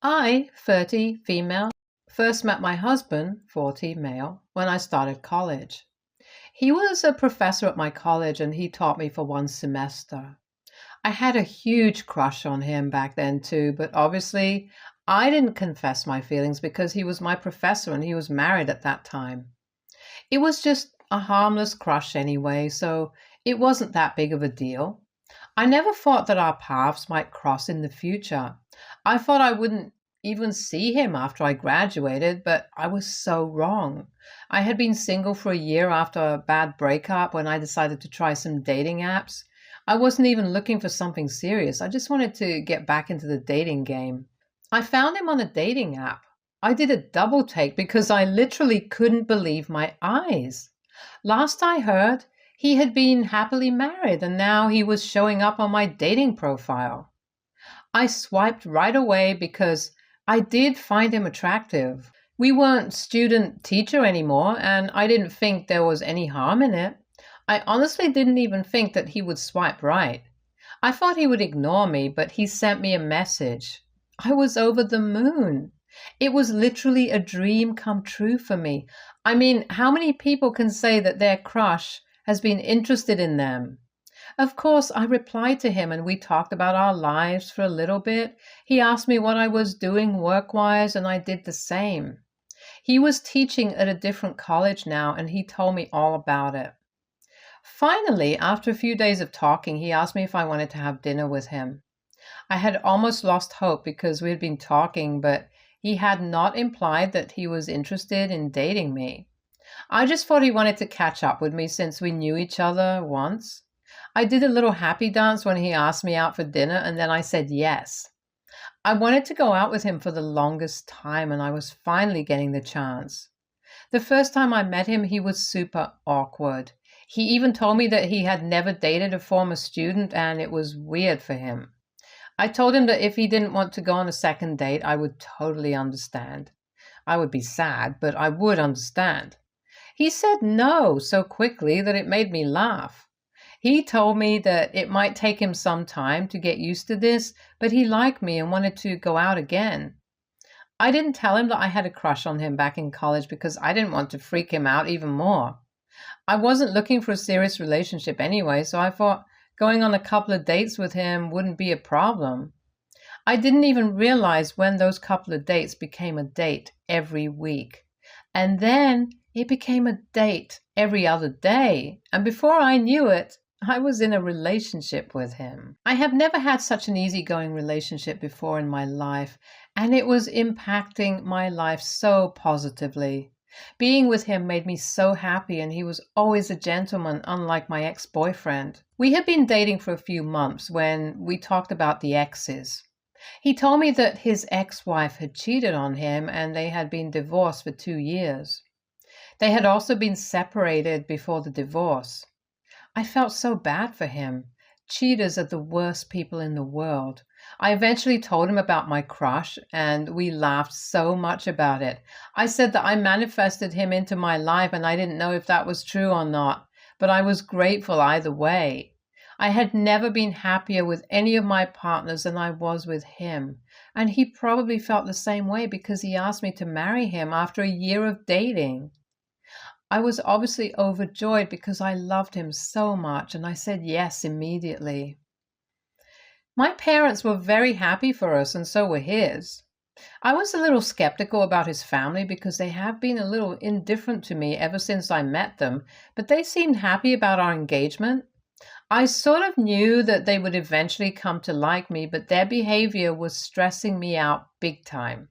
I, 30, female, first met my husband, 40, male, when I started college. He was a professor at my college and he taught me for one semester. I had a huge crush on him back then too, but obviously I didn't confess my feelings because he was my professor and he was married at that time. It was just a harmless crush anyway, so it wasn't that big of a deal. I never thought that our paths might cross in the future. I thought I wouldn't even see him after I graduated, but I was so wrong. I had been single for a year after a bad breakup when I decided to try some dating apps. I wasn't even looking for something serious. I just wanted to get back into the dating game. I found him on a dating app. I did a double take because I literally couldn't believe my eyes. Last I heard, he had been happily married and now he was showing up on my dating profile. I swiped right away because I did find him attractive. We weren't student teacher anymore, and I didn't think there was any harm in it. I honestly didn't even think that he would swipe right. I thought he would ignore me, but he sent me a message. I was over the moon. It was literally a dream come true for me. I mean, how many people can say that their crush has been interested in them? Of course, I replied to him and we talked about our lives for a little bit. He asked me what I was doing work-wise and I did the same. He was teaching at a different college now and he told me all about it. Finally, after a few days of talking, he asked me if I wanted to have dinner with him. I had almost lost hope because we had been talking, but he had not implied that he was interested in dating me. I just thought he wanted to catch up with me since we knew each other once. I did a little happy dance when he asked me out for dinner and then I said yes. I wanted to go out with him for the longest time and I was finally getting the chance. The first time I met him, he was super awkward. He even told me that he had never dated a former student and it was weird for him. I told him that if he didn't want to go on a second date, I would totally understand. I would be sad, but I would understand. He said no so quickly that it made me laugh. He told me that it might take him some time to get used to this, but he liked me and wanted to go out again. I didn't tell him that I had a crush on him back in college because I didn't want to freak him out even more. I wasn't looking for a serious relationship anyway, so I thought going on a couple of dates with him wouldn't be a problem. I didn't even realize when those couple of dates became a date every week. And then it became a date every other day. And before I knew it, I was in a relationship with him. I have never had such an easygoing relationship before in my life, and it was impacting my life so positively. Being with him made me so happy, and he was always a gentleman, unlike my ex-boyfriend. We had been dating for a few months when we talked about the exes. He told me that his ex-wife had cheated on him and they had been divorced for 2 years. They had also been separated before the divorce. I felt so bad for him. Cheaters are the worst people in the world. I eventually told him about my crush and we laughed so much about it. I said that I manifested him into my life and I didn't know if that was true or not, but I was grateful either way. I had never been happier with any of my partners than I was with him, and he probably felt the same way because he asked me to marry him after a year of dating. I was obviously overjoyed because I loved him so much, and I said yes immediately. My parents were very happy for us, and so were his. I was a little skeptical about his family because they have been a little indifferent to me ever since I met them, but they seemed happy about our engagement. I sort of knew that they would eventually come to like me, but their behavior was stressing me out big time.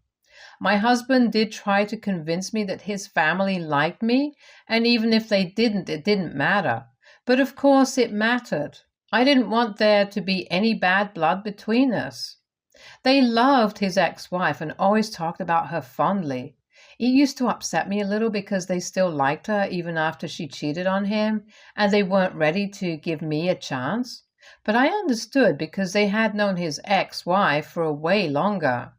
My husband did try to convince me that his family liked me, and even if they didn't, it didn't matter. But of course it mattered. I didn't want there to be any bad blood between us. They loved his ex-wife and always talked about her fondly. It used to upset me a little because they still liked her even after she cheated on him, and they weren't ready to give me a chance. But I understood because they had known his ex-wife for way longer.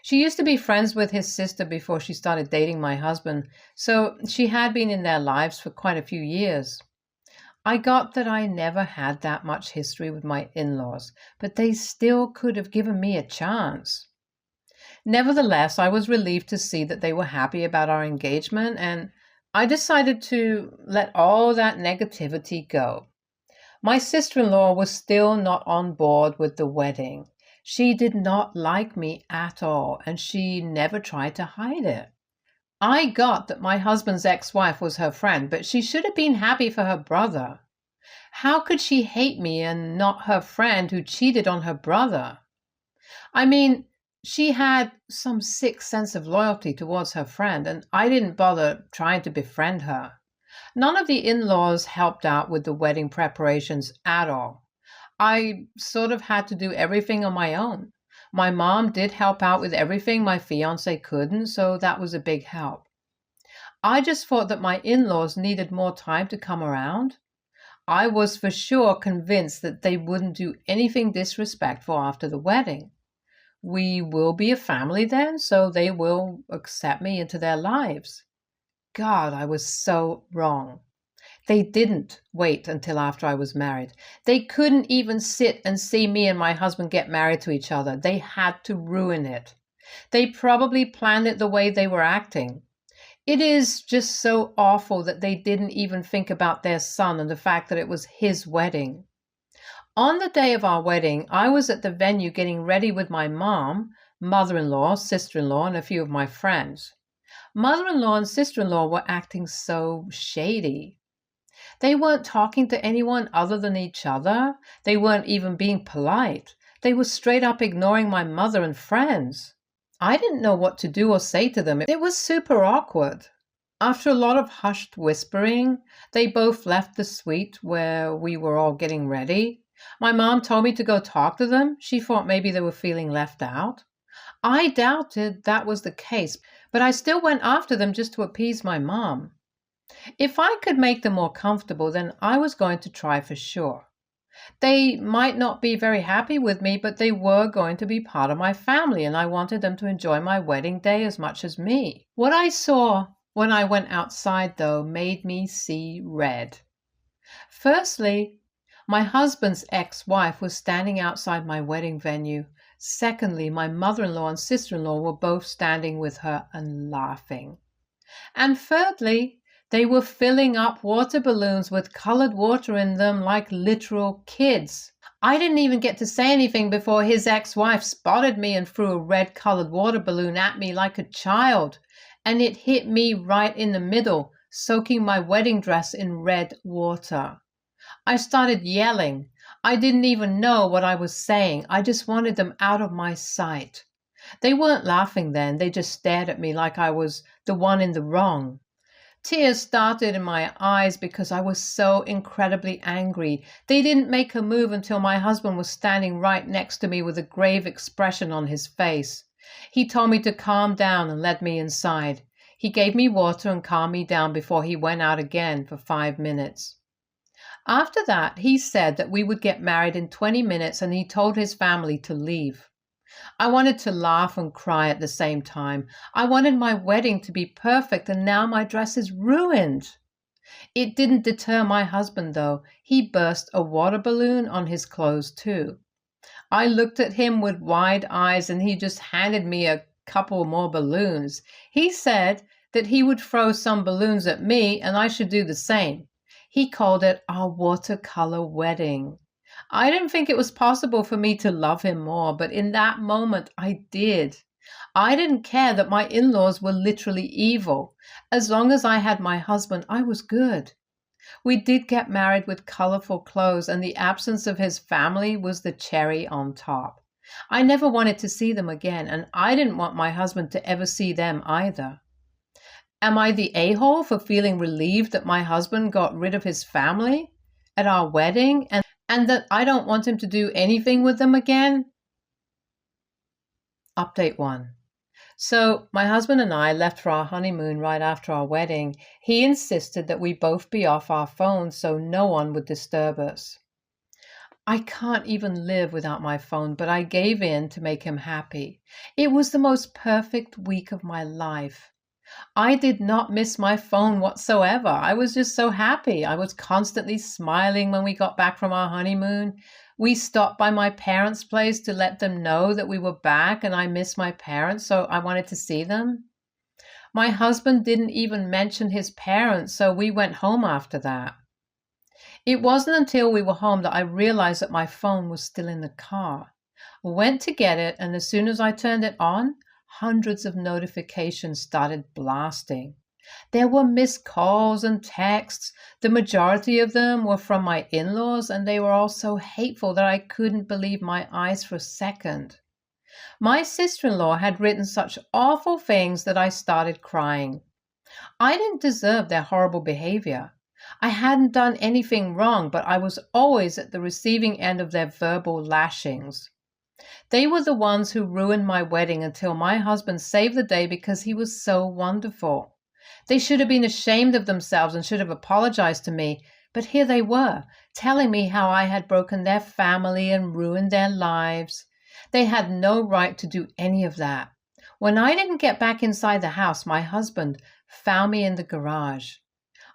She used to be friends with his sister before she started dating my husband, so she had been in their lives for quite a few years. I got that I never had that much history with my in-laws, but they still could have given me a chance. Nevertheless, I was relieved to see that they were happy about our engagement, and I decided to let all that negativity go. My sister in law was still not on board with the wedding. She did not like me at all, and she never tried to hide it. I got that my husband's ex wife was her friend, but she should have been happy for her brother. How could she hate me and not her friend who cheated on her brother? I mean, she had some sick sense of loyalty towards her friend, and I didn't bother trying to befriend her. None of the in laws helped out with the wedding preparations at all. I sort of had to do everything on my own. My mom did help out with everything my fiance couldn't, so that was a big help. I just thought that my in laws needed more time to come around. I was for sure convinced that they wouldn't do anything disrespectful after the wedding. We will be a family then, so they will accept me into their lives. God, I was so wrong. They didn't wait until after I was married. They couldn't even sit and see me and my husband get married to each other. They had to ruin it. They probably planned it the way they were acting. It is just so awful that they didn't even think about their son and the fact that it was his wedding. On the day of our wedding, I was at the venue getting ready with my mom, mother-in-law, sister-in-law, and a few of my friends. Mother-in-law and sister-in-law were acting so shady. They weren't talking to anyone other than each other. They weren't even being polite. They were straight up ignoring my mother and friends. I didn't know what to do or say to them. It was super awkward. After a lot of hushed whispering, they both left the suite where we were all getting ready. My mom told me to go talk to them. She thought maybe they were feeling left out. I doubted that was the case, but I still went after them just to appease my mom. If I could make them more comfortable, then I was going to try for sure. They might not be very happy with me, but they were going to be part of my family, and I wanted them to enjoy my wedding day as much as me. What I saw when I went outside, though, made me see red. Firstly, my husband's ex-wife was standing outside my wedding venue. Secondly, my mother-in-law and sister-in-law were both standing with her and laughing. And thirdly, they were filling up water balloons with colored water in them like literal kids. I didn't even get to say anything before his ex-wife spotted me and threw a red-colored water balloon at me like a child, and it hit me right in the middle, soaking my wedding dress in red water. I started yelling. I didn't even know what I was saying. I just wanted them out of my sight. They weren't laughing then. They just stared at me like I was the one in the wrong. Tears started in my eyes because I was so incredibly angry. They didn't make a move until my husband was standing right next to me with a grave expression on his face. He told me to calm down and led me inside. He gave me water and calmed me down before he went out again for 5 minutes. After that, he said that we would get married in 20 minutes and he told his family to leave. I wanted to laugh and cry at the same time. I wanted my wedding to be perfect, and now my dress is ruined. It didn't deter my husband, though. He burst a water balloon on his clothes, too. I looked at him with wide eyes, and he just handed me a couple more balloons. He said that he would throw some balloons at me, and I should do the same. He called it our watercolor wedding. I didn't think it was possible for me to love him more, but in that moment I did. I didn't care that my in-laws were literally evil. As long as I had my husband, I was good. We did get married with colorful clothes, and the absence of his family was the cherry on top. I never wanted to see them again, and I didn't want my husband to ever see them either. Am I the a-hole for feeling relieved that my husband got rid of his family at our wedding and that I don't want him to do anything with them again? Update 1. So my husband and I left for our honeymoon right after our wedding. He insisted that we both be off our phones so no one would disturb us. I can't even live without my phone, but I gave in to make him happy. It was the most perfect week of my life. I did not miss my phone whatsoever. I was just so happy. I was constantly smiling when we got back from our honeymoon. We stopped by my parents' place to let them know that we were back and I missed my parents, so I wanted to see them. My husband didn't even mention his parents, so we went home after that. It wasn't until we were home that I realized that my phone was still in the car. I went to get it, and as soon as I turned it on, hundreds of notifications started blasting. There were missed calls and texts. The majority of them were from my in-laws, and they were all so hateful that I couldn't believe my eyes for a second. My sister-in-law had written such awful things that I started crying. I didn't deserve their horrible behavior. I hadn't done anything wrong, but I was always at the receiving end of their verbal lashings. They were the ones who ruined my wedding until my husband saved the day because he was so wonderful. They should have been ashamed of themselves and should have apologized to me, but here they were, telling me how I had broken their family and ruined their lives. They had no right to do any of that. When I didn't get back inside the house, my husband found me in the garage.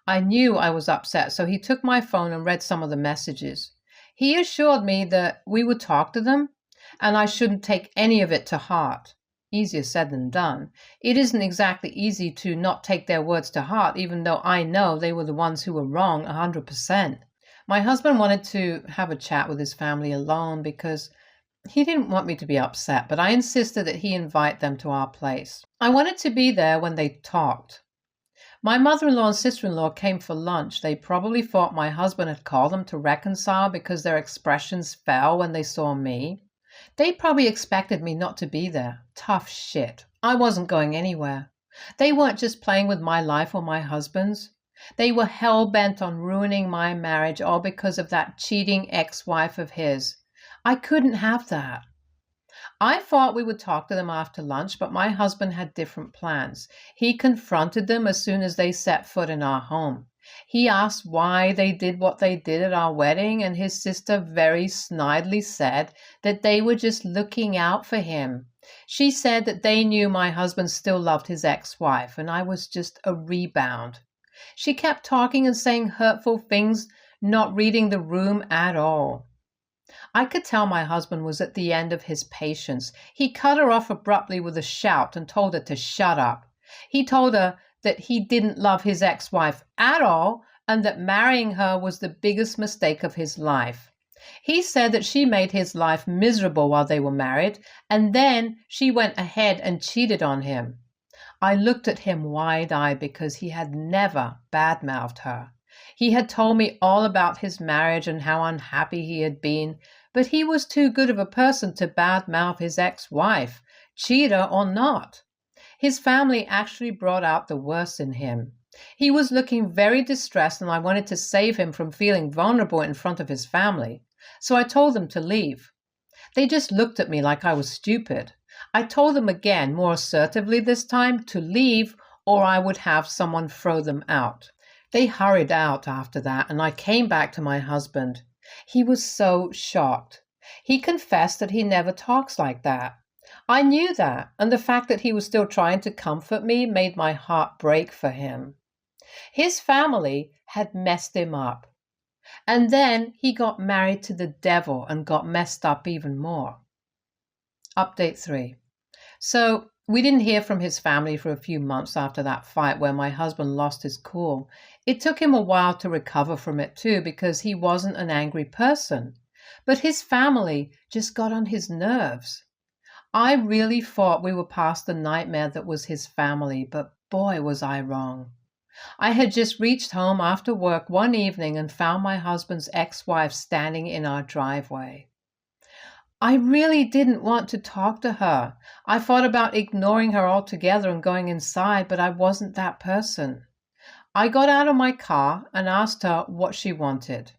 I knew I was upset, so he took my phone and read some of the messages. He assured me that we would talk to them, and I shouldn't take any of it to heart. Easier said than done. It isn't exactly easy to not take their words to heart, even though I know they were the ones who were wrong 100%. My husband wanted to have a chat with his family alone because he didn't want me to be upset, but I insisted that he invite them to our place. I wanted to be there when they talked. My mother-in-law and sister-in-law came for lunch. They probably thought my husband had called them to reconcile because their expressions fell when they saw me. They probably expected me not to be there. Tough shit. I wasn't going anywhere. They weren't just playing with my life or my husband's. They were hell-bent on ruining my marriage all because of that cheating ex-wife of his. I couldn't have that. I thought we would talk to them after lunch, but my husband had different plans. He confronted them as soon as they set foot in our home. He asked why they did what they did at our wedding, and his sister very snidely said that they were just looking out for him. She said that they knew my husband still loved his ex-wife, and I was just a rebound. She kept talking and saying hurtful things, not reading the room at all. I could tell my husband was at the end of his patience. He cut her off abruptly with a shout and told her to shut up. He told her that he didn't love his ex-wife at all and that marrying her was the biggest mistake of his life. He said that she made his life miserable while they were married, and then she went ahead and cheated on him. I looked at him wide-eyed because he had never bad-mouthed her. He had told me all about his marriage and how unhappy he had been, but he was too good of a person to bad-mouth his ex-wife, cheater or not. His family actually brought out the worst in him. He was looking very distressed, and I wanted to save him from feeling vulnerable in front of his family. So I told them to leave. They just looked at me like I was stupid. I told them again, more assertively this time, to leave or I would have someone throw them out. They hurried out after that, and I came back to my husband. He was so shocked. He confessed that he never talks like that. I knew that, and the fact that he was still trying to comfort me made my heart break for him. His family had messed him up. And then he got married to the devil and got messed up even more. Update 3. So we didn't hear from his family for a few months after that fight where my husband lost his cool. It took him a while to recover from it too because he wasn't an angry person. But his family just got on his nerves. I really thought we were past the nightmare that was his family, but boy was I wrong. I had just reached home after work one evening and found my husband's ex-wife standing in our driveway. I really didn't want to talk to her. I thought about ignoring her altogether and going inside, but I wasn't that person. I got out of my car and asked her what she wanted.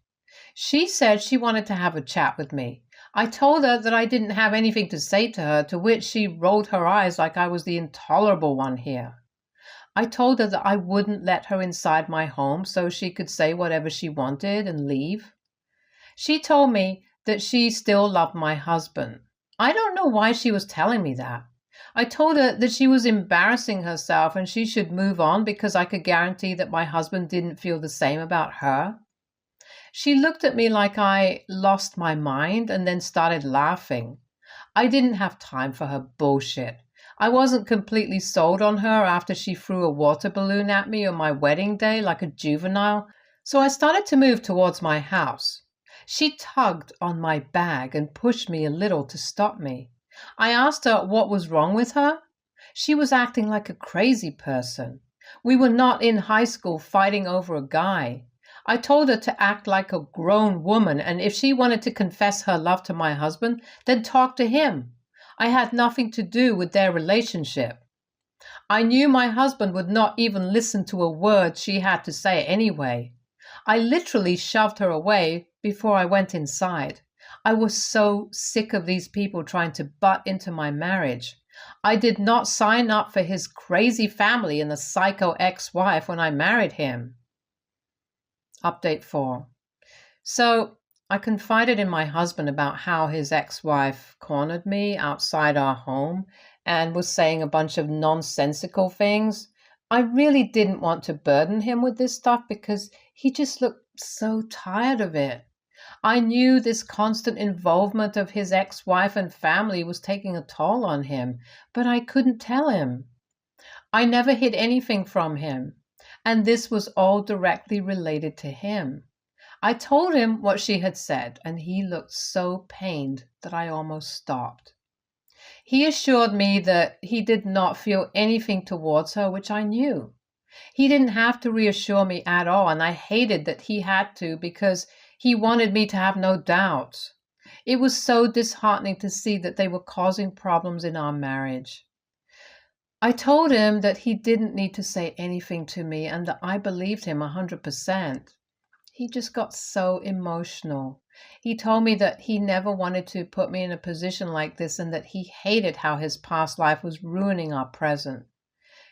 She said she wanted to have a chat with me. I told her that I didn't have anything to say to her, to which she rolled her eyes like I was the intolerable one here. I told her that I wouldn't let her inside my home so she could say whatever she wanted and leave. She told me that she still loved my husband. I don't know why she was telling me that. I told her that she was embarrassing herself and she should move on because I could guarantee that my husband didn't feel the same about her. She looked at me like I lost my mind and then started laughing. I didn't have time for her bullshit. I wasn't completely sold on her after she threw a water balloon at me on my wedding day like a juvenile, so I started to move towards my house. She tugged on my bag and pushed me a little to stop me. I asked her what was wrong with her. She was acting like a crazy person. We were not in high school fighting over a guy. I told her to act like a grown woman, and if she wanted to confess her love to my husband, then talk to him. I had nothing to do with their relationship. I knew my husband would not even listen to a word she had to say anyway. I literally shoved her away before I went inside. I was so sick of these people trying to butt into my marriage. I did not sign up for his crazy family and the psycho ex-wife when I married him. Update 4. So I confided in my husband about how his ex-wife cornered me outside our home and was saying a bunch of nonsensical things. I really didn't want to burden him with this stuff because he just looked so tired of it. I knew this constant involvement of his ex-wife and family was taking a toll on him, but I couldn't tell him. I never hid anything from him, and this was all directly related to him. I told him what she had said, and he looked so pained that I almost stopped. He assured me that he did not feel anything towards her, which I knew. He didn't have to reassure me at all, and I hated that he had to because he wanted me to have no doubts. It was so disheartening to see that they were causing problems in our marriage. I told him that he didn't need to say anything to me and that I believed him 100%. He just got so emotional. He told me that he never wanted to put me in a position like this and that he hated how his past life was ruining our present.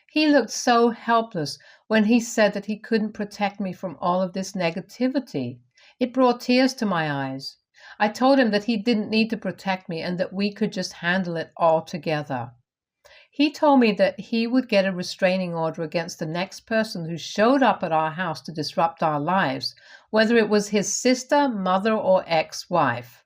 He looked so helpless when he said that he couldn't protect me from all of this negativity. It brought tears to my eyes. I told him that he didn't need to protect me and that we could just handle it all together. He told me that he would get a restraining order against the next person who showed up at our house to disrupt our lives, whether it was his sister, mother, or ex-wife.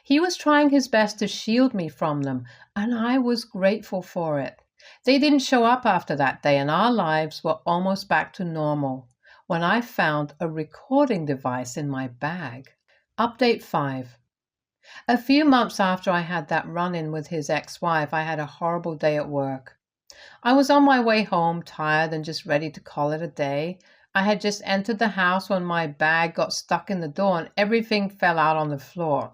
He was trying his best to shield me from them, and I was grateful for it. They didn't show up after that day, and our lives were almost back to normal when I found a recording device in my bag. Update 5. A few months after I had that run-in with his ex-wife, I had a horrible day at work. I was on my way home, tired and just ready to call it a day. I had just entered the house when my bag got stuck in the door and everything fell out on the floor.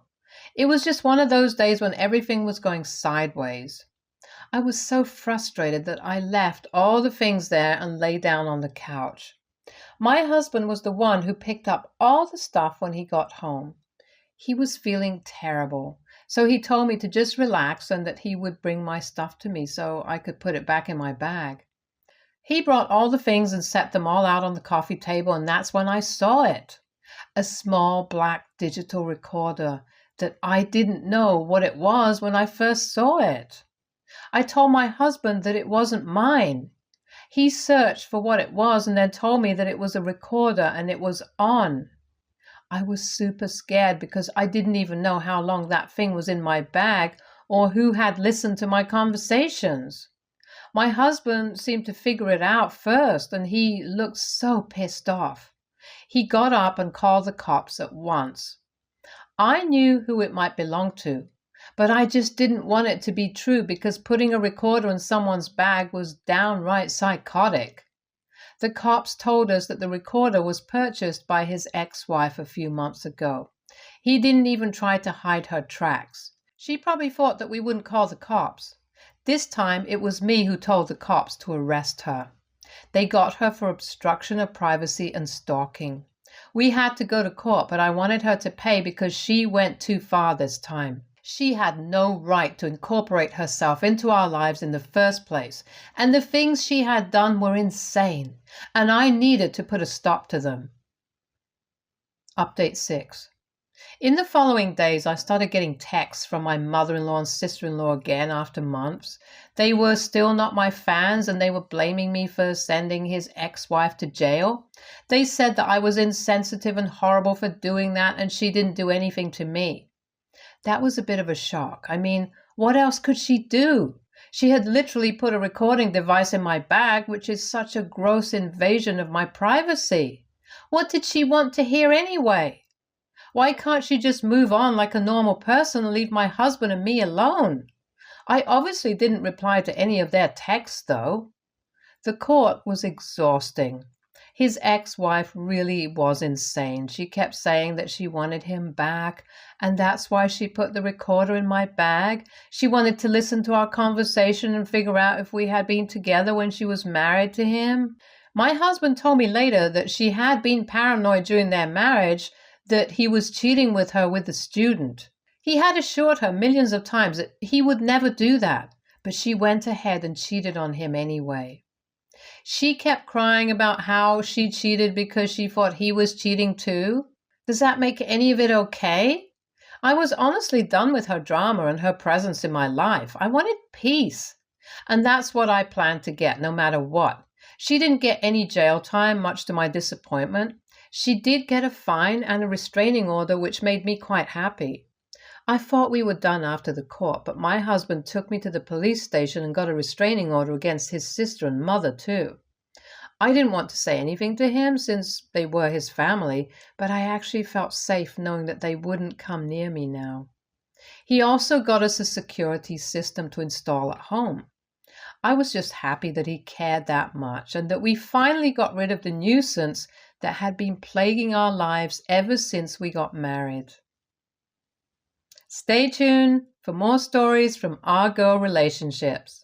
It was just one of those days when everything was going sideways. I was so frustrated that I left all the things there and lay down on the couch. My husband was the one who picked up all the stuff when he got home. He was feeling terrible, so he told me to just relax and that he would bring my stuff to me so I could put it back in my bag. He brought all the things and set them all out on the coffee table, and that's when I saw it. A small black digital recorder that I didn't know what it was when I first saw it. I told my husband that it wasn't mine. He searched for what it was and then told me that it was a recorder and it was on. I was super scared because I didn't even know how long that thing was in my bag or who had listened to my conversations. My husband seemed to figure it out first, and he looked so pissed off. He got up and called the cops at once. I knew who it might belong to, but I just didn't want it to be true because putting a recorder in someone's bag was downright psychotic. The cops told us that the recorder was purchased by his ex-wife a few months ago. He didn't even try to hide her tracks. She probably thought that we wouldn't call the cops. This time it was me who told the cops to arrest her. They got her for obstruction of privacy and stalking. We had to go to court, but I wanted her to pay because she went too far this time. She had no right to incorporate herself into our lives in the first place, and the things she had done were insane, and I needed to put a stop to them. Update 6. In the following days, I started getting texts from my mother-in-law and sister-in-law again after months. They were still not my fans and they were blaming me for sending his ex-wife to jail. They said that I was insensitive and horrible for doing that and she didn't do anything to me. That was a bit of a shock. I mean, what else could she do? She had literally put a recording device in my bag, which is such a gross invasion of my privacy. What did she want to hear anyway? Why can't she just move on like a normal person and leave my husband and me alone? I obviously didn't reply to any of their texts, though. The court was exhausting. His ex-wife really was insane. She kept saying that she wanted him back, and that's why she put the recorder in my bag. She wanted to listen to our conversation and figure out if we had been together when she was married to him. My husband told me later that she had been paranoid during their marriage, that he was cheating with her with the student. He had assured her millions of times that he would never do that, but she went ahead and cheated on him anyway. She kept crying about how she cheated because she thought he was cheating too. Does that make any of it okay? I was honestly done with her drama and her presence in my life. I wanted peace. And that's what I planned to get, no matter what. She didn't get any jail time, much to my disappointment. She did get a fine and a restraining order, which made me quite happy. I thought we were done after the court, but my husband took me to the police station and got a restraining order against his sister and mother, too. I didn't want to say anything to him since they were his family, but I actually felt safe knowing that they wouldn't come near me now. He also got us a security system to install at home. I was just happy that he cared that much and that we finally got rid of the nuisance that had been plaguing our lives ever since we got married. Stay tuned for more stories from our girl relationships.